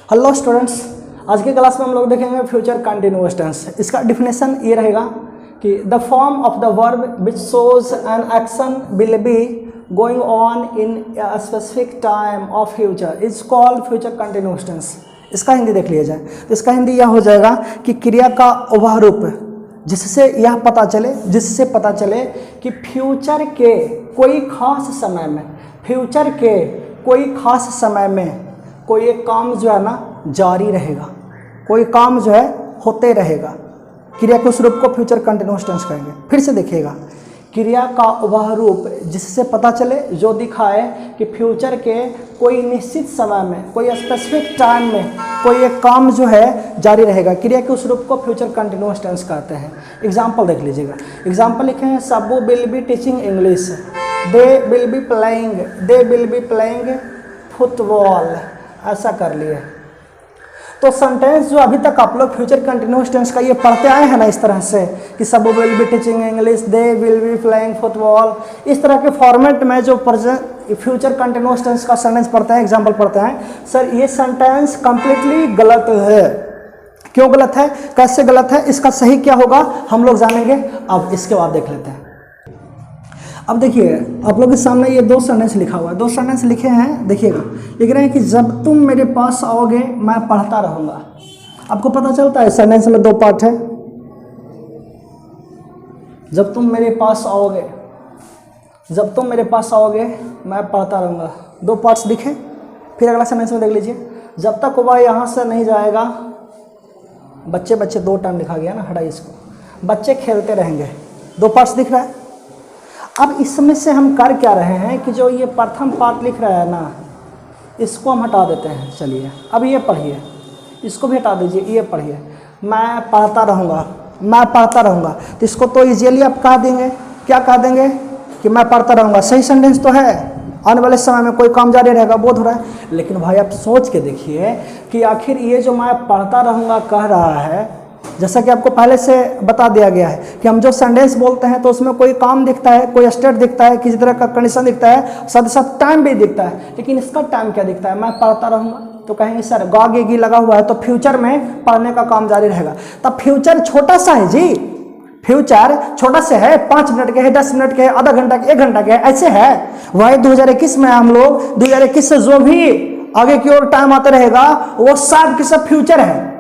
Hello students, आज की class में हम लोग देखेंगे फ्यूचर कंटिन्यूअस टेंस। इसका डिफिनेशन ये रहेगा कि the form of the verb which shows an action will be going on in a specific time of future is called future continuous tense. इसका हिंदी देख लिया जाए तो इसका हिंदी यह हो जाएगा कि क्रिया का वह रूप जिससे पता चले कि फ्यूचर के कोई खास समय में कोई एक काम जो है ना जारी रहेगा, कोई काम जो है होते रहेगा। क्रिया के उस रूप को फ्यूचर कंटिन्यूअस टेंस कहेंगे। फिर से देखिएगा, क्रिया का वह रूप जिससे पता चले, जो दिखाए कि फ्यूचर के कोई निश्चित समय में, कोई स्पेसिफिक टाइम में कोई एक काम जो है जारी रहेगा। क्रिया के उस रूप को फ्यूचर कंटिन्यूअस टेंस कहते हैं। एग्जाम्पल देख लीजिएगा। एग्जाम्पल लिखे हैं, सबू will be teaching English, they will be playing football. ऐसा कर लिए तो सेंटेंस जो अभी तक आप लोग फ्यूचर कंटिन्यूअस टेंस का ये पढ़ते आए हैं ना, इस तरह से कि सब will be teaching English, they will be playing football, इस तरह के फॉर्मेट में जो फ्यूचर कंटिन्यूअस टेंस का सेंटेंस पढ़ते हैं, एग्जांपल पढ़ते हैं, सर ये सेंटेंस कंप्लीटली गलत है। क्यों गलत है, कैसे गलत है, इसका सही क्या होगा हम लोग जानेंगे। अब इसके बाद देख लेते हैं। अब देखिए, आप लोग के सामने ये दो सेंटेंस लिखा हुआ है, दो सेंटेंस लिखे हैं। देखिएगा, लिख रहे हैं कि जब तुम मेरे पास आओगे मैं पढ़ता रहूँगा। आपको पता चलता है सेंटेंस में दो पार्ट है। जब तुम मेरे पास आओगे मैं पढ़ता रहूँगा, दो पार्ट्स दिखे। फिर अगला सेंटेंस में देख लीजिए, जब तक वह यहाँ से नहीं जाएगा, बच्चे दो टाइम लिखा गया ना, हटाइए इसको, बच्चे खेलते रहेंगे। दो पार्ट्स दिख रहा है। अब इसमें से हम कर क्या रहे हैं कि जो ये प्रथम पार्ट लिख रहा है ना, इसको हम हटा देते हैं। चलिए अब ये पढ़िए, इसको भी हटा दीजिए, ये पढ़िए, मैं पढ़ता रहूँगा। तो इसको तो इजीली आप कह देंगे, क्या कह देंगे कि मैं पढ़ता रहूँगा। सही सेंटेंस तो है, आने वाले समय में कोई काम जारी रहेगा, बोध हो रहा है। लेकिन भाई आप सोच के देखिए कि आखिर ये जो मैं पढ़ता रहूँगा कह रहा है, जैसा कि आपको पहले से बता दिया गया है कि हम जो सेंटेंस बोलते हैं तो उसमें कोई काम दिखता है, कोई स्टेट दिखता है, किसी तरह का कंडीशन दिखता है, साथ ही साथ टाइम भी दिखता है। लेकिन इसका टाइम क्या दिखता है, मैं पढ़ता रहूँगा। तो कहेंगे सर गी लगा हुआ है तो फ्यूचर में पढ़ने का काम जारी रहेगा। तब फ्यूचर छोटा सा है जी, फ्यूचर छोटा से है, 5 मिनट के है, 10 मिनट के है, आधा घंटा के, 1 घंटा के है, ऐसे है। वही 2021 में हम लोग 2021 से जो भी आगे की ओर टाइम आता रहेगा वो सब के सब फ्यूचर है।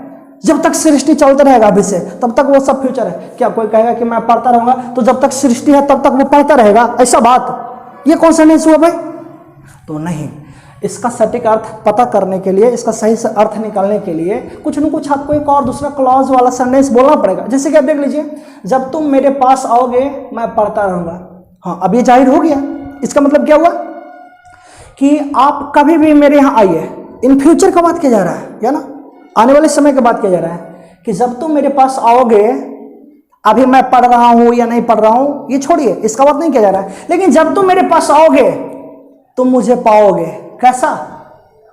जब तक सृष्टि चलता रहेगा अभी से, तब तक वो सब फ्यूचर है। क्या कोई कहेगा कि मैं पढ़ता रहूंगा तो जब तक सृष्टि है तब तक वो पढ़ता रहेगा, ऐसा बात ये कौन सा सेंटेंस हुआ भाई? तो नहीं। इसका सटीक अर्थ पता करने के लिए, इसका सही से अर्थ निकालने के लिए कुछ न कुछ आपको एक और दूसरा क्लॉज वाला सेंटेंस बोलना पड़ेगा। जैसे कि आप देख लीजिए, जब तुम मेरे पास आओगे मैं पढ़ता रहूंगा। हाँ, अब ये जाहिर हो गया। इसका मतलब क्या हुआ कि आप कभी भी मेरे यहाँ आइए। इन फ्यूचर का बात किया जा रहा है, या ना, आने वाले समय की बात किया जा रहा है कि जब तुम मेरे पास आओगे, अभी मैं पढ़ रहा हूं या नहीं पढ़ रहा हूं ये छोड़िए, इसका बात नहीं किया जा रहा है। लेकिन जब तुम मेरे पास आओगे तुम मुझे पाओगे कैसा,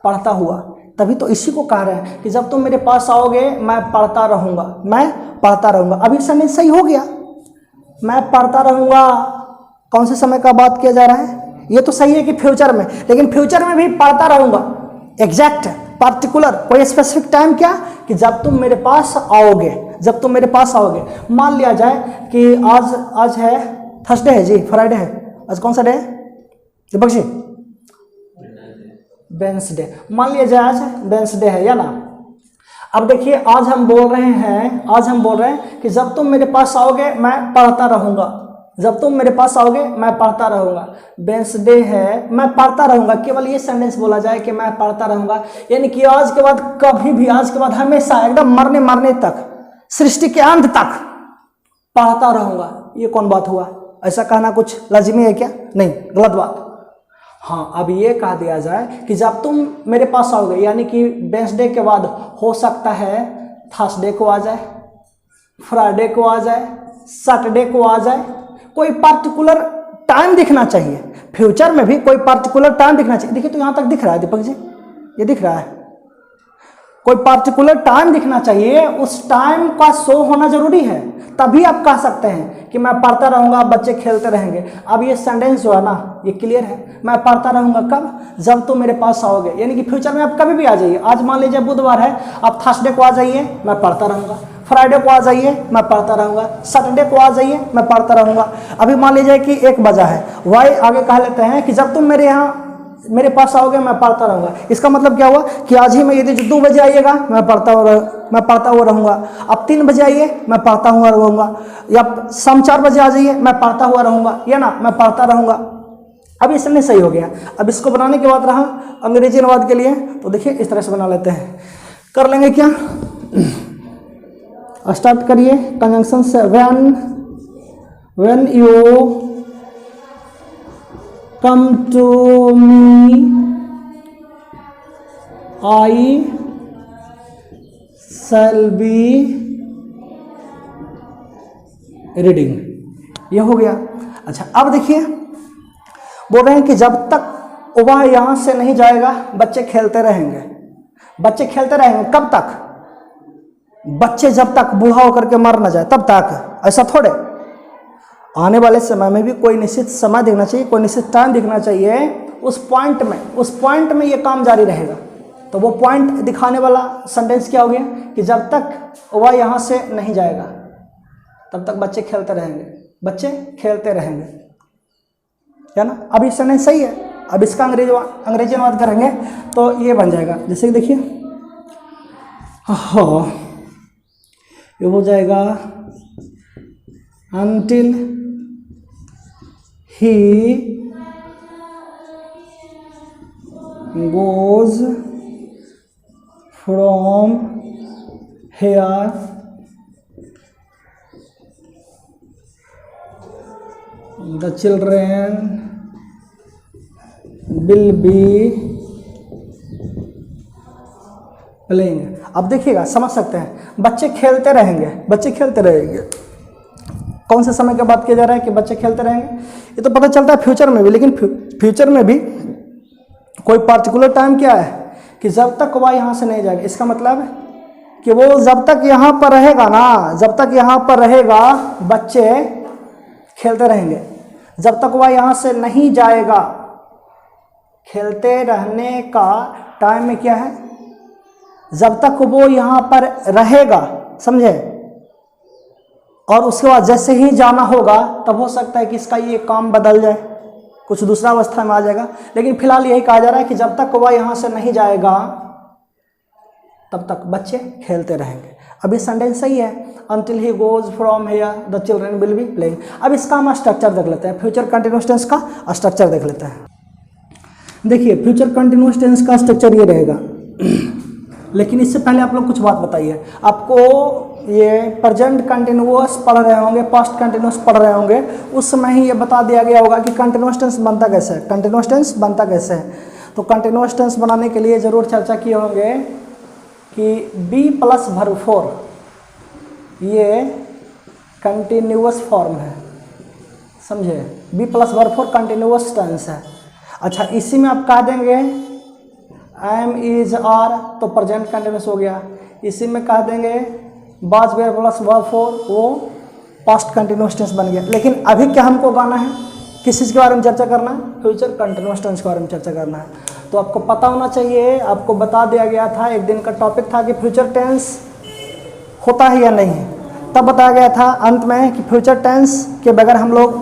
पढ़ता हुआ। तभी तो इसी को कह रहे हैं कि जब तुम मेरे पास आओगे मैं पढ़ता रहूंगा। अभी सेंटेंस सही हो गया, मैं पढ़ता रहूंगा। कौन से समय का बात किया जा रहा है? ये तो सही है कि फ्यूचर में, लेकिन फ्यूचर में भी पढ़ता रहूंगा। एग्जैक्ट पार्टिकुलर कोई स्पेसिफिक टाइम क्या कि जब तुम मेरे पास आओगे। मान लिया जाए कि आज है थर्सडे है जी, फ्राइडे है, आज कौन सा डे है दीपक जी? वेडनेसडे। मान लिया जाए आज वेडनेसडे है, या ना। अब देखिए, आज हम बोल रहे हैं कि जब तुम मेरे पास आओगे मैं पढ़ता रहूंगा। वेडनेसडे है, मैं पढ़ता रहूंगा। केवल ये सेंटेंस बोला जाए कि मैं पढ़ता रहूंगा, यानी कि आज के बाद कभी भी, आज के बाद हमेशा, एकदम मरने तक, सृष्टि के अंत तक पढ़ता रहूंगा। ये कौन बात हुआ? ऐसा कहना कुछ लाजिमी है क्या? नहीं, गलत बात। हाँ, अब ये कह दिया जाए कि जब तुम मेरे पास आओगे, यानी कि वेडनेसडे के बाद हो सकता है थर्सडे को आ जाए, फ्राइडे को आ जाए, सैटरडे को आ जाए। कोई पार्टिकुलर टाइम दिखना चाहिए। फ्यूचर में भी कोई पार्टिकुलर टाइम दिखना चाहिए। देखिए तो यहाँ तक दिख रहा है दीपक जी, ये दिख रहा है। कोई पार्टिकुलर टाइम दिखना चाहिए, उस टाइम का शो होना जरूरी है, तभी आप कह सकते हैं कि मैं पढ़ता रहूँगा, बच्चे खेलते रहेंगे। अब ये सेंटेंस जो है ना, ये क्लियर है, मैं पढ़ता रहूँगा कब, जब तुम मेरे पास आओगे, यानी कि फ्यूचर में आप कभी भी आ जाइए। आज मान लीजिए बुधवार है, आप थर्सडे को आ जाइए, मैं पढ़ता रहूँगा, फ्राइडे को आ जाइए, मैं पढ़ता रहूँगा, सैटरडे को आ जाइए, मैं पढ़ता रहूँगा। अभी मान लीजिए कि 1 बजा है, वाई आगे कह लेते हैं कि जब तुम मेरे पास आओगे मैं पढ़ता रहूँगा। इसका मतलब क्या हुआ कि आज ही मैं यदि 2 बजे आइएगा मैं पढ़ता हुआ रहूँगा, अब 3 बजे आइए मैं पढ़ता हुआ रहूँगा, या शाम 4 बजे आ जाइए मैं पढ़ता हुआ रहूँगा, या ना मैं पढ़ता रहूँगा। अब ये समझ सही हो गया। अब इसको बनाने के बाद रहा अंग्रेजी अनुवाद के लिए, तो देखिए इस तरह से बना लेते हैं। कर लेंगे क्या, स्टार्ट करिए कंजंक्शन से। When you come to me, I shall be reading। ये हो गया। अच्छा अब देखिए बोल रहे हैं कि जब तक वह यहां से नहीं जाएगा बच्चे खेलते रहेंगे। बच्चे खेलते रहेंगे कब तक? बच्चे जब तक बूढ़ा होकर के मर ना जाए तब तक। ऐसा थोड़े, आने वाले समय में भी कोई निश्चित समय देखना चाहिए, कोई निश्चित टाइम दिखना चाहिए, उस पॉइंट में ये काम जारी रहेगा। तो वो पॉइंट दिखाने वाला सेंटेंस क्या हो गया कि जब तक वह यहाँ से नहीं जाएगा तब तक बच्चे खेलते रहेंगे, बच्चे खेलते रहेंगे, है ना। अब ये सेंटेंस सही है। अब इसका अंग्रेजी अनुवाद करेंगे तो ये बन जाएगा, जैसे कि देखिए ये हो जाएगा until he goes from here the children will be playing। अब देखिएगा, समझ सकते हैं, बच्चे खेलते रहेंगे, बच्चे खेलते रहेंगे। कौन से समय की बात किया जा रहा है कि बच्चे खेलते रहेंगे? ये तो पता चलता है फ्यूचर में भी, लेकिन फ्यूचर में भी कोई पार्टिकुलर टाइम क्या है कि जब तक वह यहाँ से नहीं जाएगा। इसका मतलब कि वो जब तक यहाँ पर रहेगा ना, जब तक यहाँ पर रहेगा बच्चे खेलते रहेंगे। जब तक वह यहाँ से नहीं जाएगा, खेलते रहने का टाइम में क्या है, जब तक वो यहाँ पर रहेगा, समझे। और उसके बाद जैसे ही जाना होगा तब हो सकता है कि इसका ये काम बदल जाए, कुछ दूसरा अवस्था में आ जाएगा। लेकिन फिलहाल यही कहा जा रहा है कि जब तक वह यहाँ से नहीं जाएगा तब तक बच्चे खेलते रहेंगे। अब ये सेंटेंस सही है, until he goes from here the children will be playing। अब इसका हम स्ट्रक्चर देख लेते हैं, फ्यूचर कंटिन्यूअस टेंस का स्ट्रक्चर देख लेते हैं। देखिए फ्यूचर कंटिन्यूअस टेंस का स्ट्रक्चर ये रहेगा। लेकिन इससे पहले आप लोग कुछ बात बताइए, आपको ये प्रेजेंट कंटिन्यूअस पढ़ रहे होंगे, पास्ट कंटिन्यूअस पढ़ रहे होंगे, उस समय ही ये बता दिया गया होगा कि कंटिन्यूअस टेंस बनता कैसे है, कंटिन्यूअस टेंस बनता कैसे है। तो कंटिन्यूअस टेंस बनाने के लिए ज़रूर चर्चा किए होंगे कि बी प्लस वर्ब फोर ये कंटिन्यूअस फॉर्म है, समझे। Be plus verb four continuous tense है। अच्छा, इसी में आप कह देंगे एम इज आर तो प्रेजेंट कंटिन्यूअस हो गया। इसी में कह देंगे was were plus verb four, वो पास्ट कंटिन्यूअस टेंस बन गया। लेकिन अभी क्या हमको गाना है, किस चीज़ के बारे में चर्चा करना है, फ्यूचर कंटिन्यूअस टेंस के बारे में चर्चा करना है। तो आपको पता होना चाहिए, आपको बता दिया गया था, एक दिन का टॉपिक था कि फ्यूचर टेंस होता है या नहीं। तब बताया गया था अंत में कि फ्यूचर टेंस के बगैर हम लोग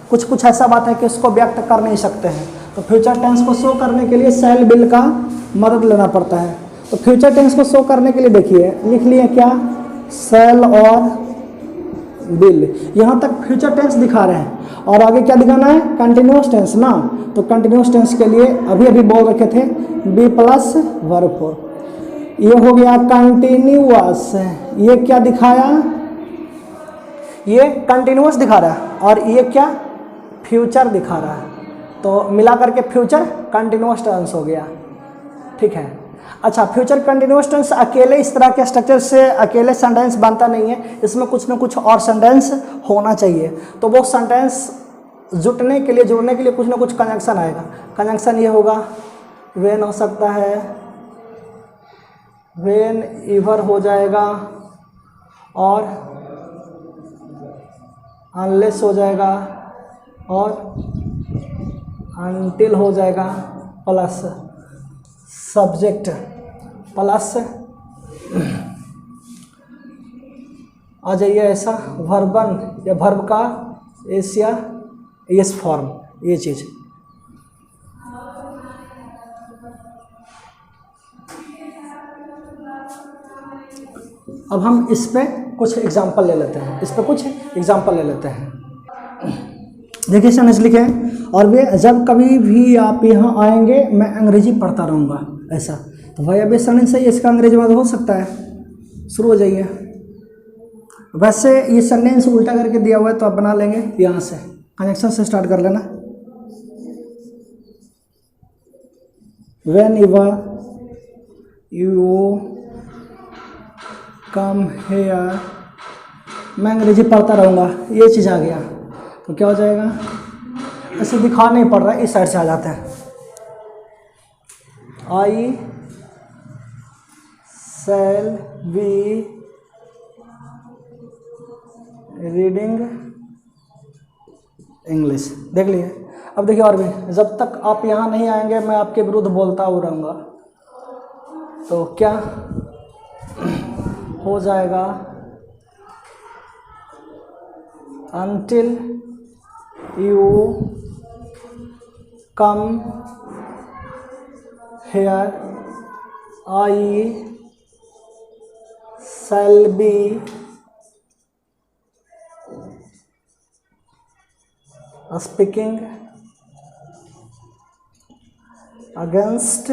कुछ ऐसा बात है कि उसको व्यक्त कर नहीं सकते हैं। तो फ्यूचर टेंस को शो करने के लिए शैल विल का मदद लेना पड़ता है। तो फ्यूचर टेंस को शो करने के लिए देखिए लिख लिए क्या, शैल और विल। यहाँ तक फ्यूचर टेंस दिखा रहे हैं और आगे क्या दिखाना है, कंटिन्यूअस टेंस ना। तो कंटिन्यूअस टेंस के लिए अभी बोल रखे थे बी प्लस वर्ब फोर। ये हो गया कंटिन्यूअस। ये क्या दिखाया, ये कंटिन्यूअस दिखा रहा है और ये क्या, फ्यूचर दिखा रहा है। तो मिला करके फ्यूचर कंटिन्यूअस टेंस हो गया, ठीक है। अच्छा, फ्यूचर कंटिन्यूअस टेंस अकेले इस तरह के स्ट्रक्चर से अकेले सेंटेंस बनता नहीं है, इसमें कुछ न कुछ और सेंटेंस होना चाहिए। तो वो सेंटेंस जुड़ने के लिए कुछ न कुछ कंजंक्शन आएगा। कंजंक्शन ये होगा, वेन हो सकता है, वेन एवर हो जाएगा और अनलेस हो जाएगा और अनटिल हो जाएगा प्लस सब्जेक्ट प्लस आ जाइए ऐसा वर्बन या वर्ब का एस या एस फॉर्म, ये चीज़। अब हम इस पे कुछ एग्जांपल ले लेते हैं, देखिए सेंटेंस लिखे हैं, और वे जब कभी भी आप यहाँ आएंगे मैं अंग्रेजी पढ़ता रहूँगा, ऐसा। तो भाई अब ये सेंटेंस है, इसका अंग्रेजी में हो सकता है, शुरू हो जाइए। वैसे ये सेंटेंस उल्टा करके दिया हुआ है तो आप बना लेंगे यहाँ से, कनेक्शन से स्टार्ट कर लेना। Whenever you come here, मैं अंग्रेजी पढ़ता रहूँगा, ये चीज़ आ गया तो क्या हो जाएगा, ऐसे दिखा नहीं पड़ रहा है, इस साइड से आ जाते हैं। I shall be reading English, देख लिए। अब देखिए और भी, जब तक आप यहाँ नहीं आएंगे मैं आपके विरुद्ध बोलता हुआ रहूँगा, तो क्या हो जाएगा, until you come here I shall be speaking against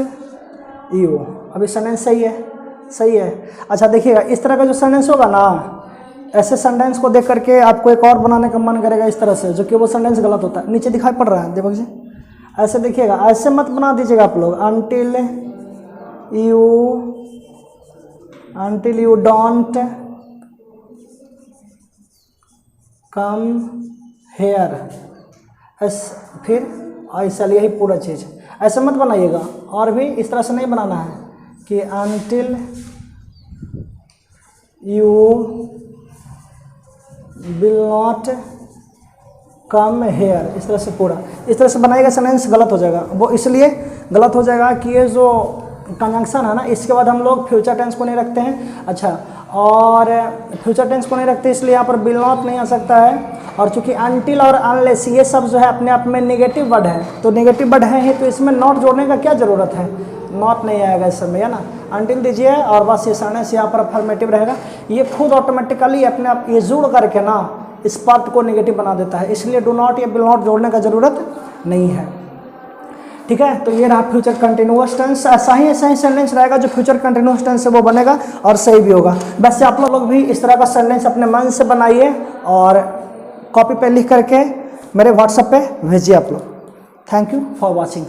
you। अभी सेंटेंस सही है। अच्छा देखिएगा, इस तरह का जो सेंटेंस होगा ना, ऐसे सेंटेंस को देख करके आपको एक और बनाने का मन करेगा इस तरह से, जो कि वो सेंटेंस गलत होता है। नीचे दिखाई पड़ रहा है, दीपक जी, ऐसे देखिएगा, ऐसे मत बना दीजिएगा आप लोग। until you don't come here, फिर आई शैल, यही पूरा चीज़, ऐसे मत बनाइएगा। और भी इस तरह से नहीं बनाना है कि until you will not come here, इस तरह से पूरा, इस तरह से बनाएगा, सेंटेंस गलत हो जाएगा। वो इसलिए गलत हो जाएगा कि ये जो कंजंक्शन है ना, इसके बाद हम लोग फ्यूचर टेंस को नहीं रखते हैं। अच्छा, और फ्यूचर टेंस को नहीं रखते इसलिए यहाँ पर विल नॉट नहीं आ सकता है। और चूंकि अनटिल और अनलेस ये सब जो है अपने आप में नेगेटिव वर्ड है, तो नेगेटिव वर्ड है ही, तो इसमें नॉट जोड़ने का क्या ज़रूरत है, नॉट नहीं आएगा इस समय, है ना। अनटिल दीजिए और बस ये सेंटेंस यहाँ पर अफर्मेटिव रहेगा। ये खुद ऑटोमेटिकली अपने आप ये जोड़ करके ना इस पार्ट को नेगेटिव बना देता है, इसलिए डू नॉट या विल नॉट जोड़ने का ज़रूरत नहीं है। ठीक है, तो ये रहा फ्यूचर कंटिन्यूअस टेंस। ऐसा ही सेंटेंस रहेगा जो फ्यूचर कंटिन्यूअस टेंस है वो बनेगा और सही भी होगा। वैसे आप लोग भी इस तरह का सेंटेंस अपने मन से बनाइए और कॉपी पे लिख करके मेरे व्हाट्सएप पे भेजिए आप लोग। Thank you for watching.